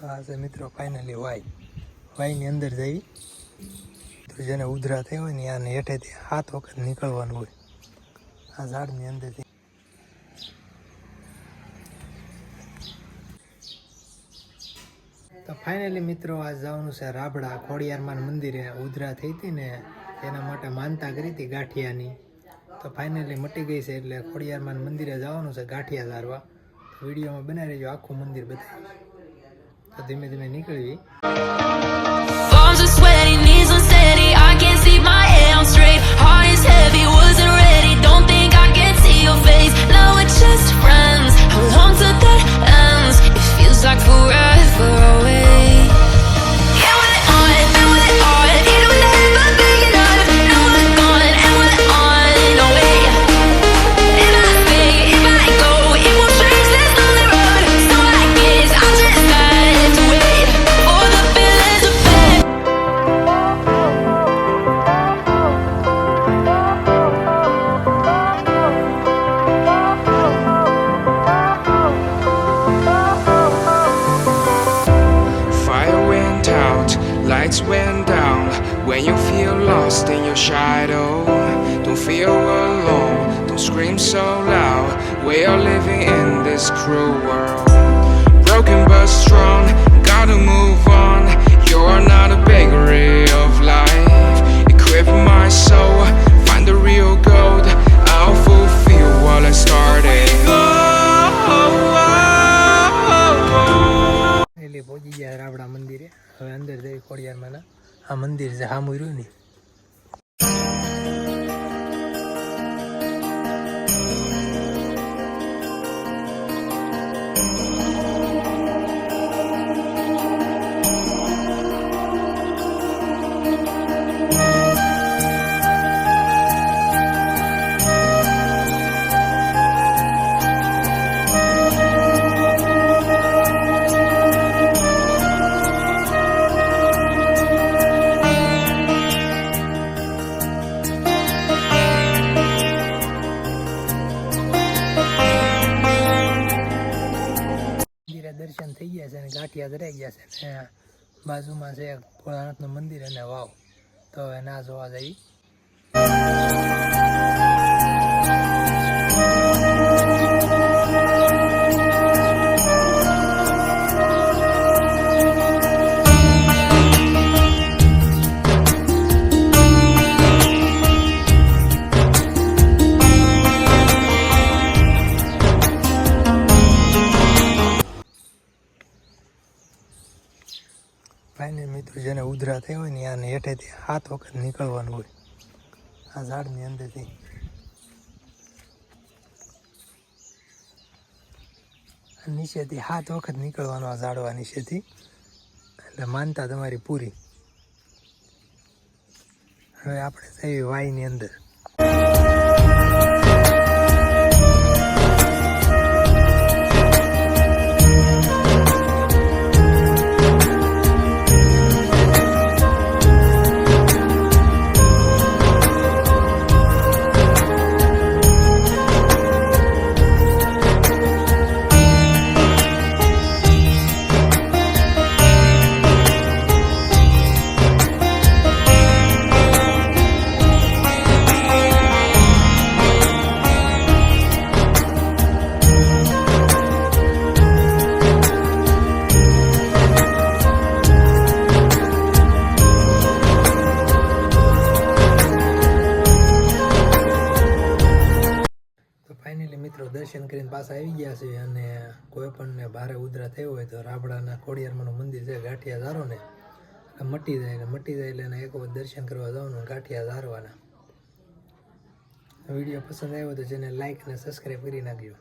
આ છે મિત્રો ફાઇનલી વાયની અંદર જઈ તો જેને ઉધરા થઈ હોય ને આને હેઠેથી 7 વખત નીકળવાનું હોય આ ઝાડની અંદરથી. તો ફાઇનલી મિત્રો આ જવાનું છે રાબડા ખોડિયારમાં મંદિરે. ઉધરા થઈ હતી ને એના માટે માનતા કરી હતી ગાંઠિયાની, તો ફાઇનલી મટી ગઈ છે એટલે ખોડિયારમાં મંદિરે જવાનું છે ગાંઠિયા ધારવા. તો વિડીયોમાં બનાવી રહેજો, આખું મંદિર બતાવીશ. તો ધીમે ધીમે નીકળવી. Lights went down when you feel lost in your shadow. Don't feel alone, don't scream so loud. We are living in this cruel world. Broken but strong, gotta move on. You're not a bakery of life. Equip my soul, find the real gold. I'll fulfill what I started. પહોંચી ગયા રાબડા મંદિરે. હવે અંદર જઈ ખોડિયારમાં આ મંદિર છે સામું રહ્યું ને. દર્શન થઈ ગયા છે અને ગાંઠિયા ધરાઈ ગયા છે ને બાજુમાં છે ભોળાનાથનું મંદિર અને વાવ. તો હવે ના જોવા જઈ. ફાઇનલ મિત્રો જેને ઉધરા થઈ હોય ને આને હેઠેથી 7 વખત નીકળવાનું હોય આ ઝાડની અંદરથી. નીચેથી 7 વખત નીકળવાનું આ ઝાડવા નીચેથી, એટલે માનતા તમારી પૂરી. હવે આપણે જઈએ વાયની અંદર. ફાઇનલી મિત્રો દર્શન કરીને પાછા આવી ગયા છે. અને કોઈ પણને ભારે ઉધરા થયો હોય તો રાબડાના ખોડિયારમાંનું મંદિર છે ગાંઠિયા ધારો ને મટી જાય એટલે એના એક વખત દર્શન કરવા જવાનું, ગાંઠિયા ધારવાના. વિડીયો પસંદ આવ્યો તો જેને લાઈક અને સબસ્ક્રાઈબ કરી નાખજો.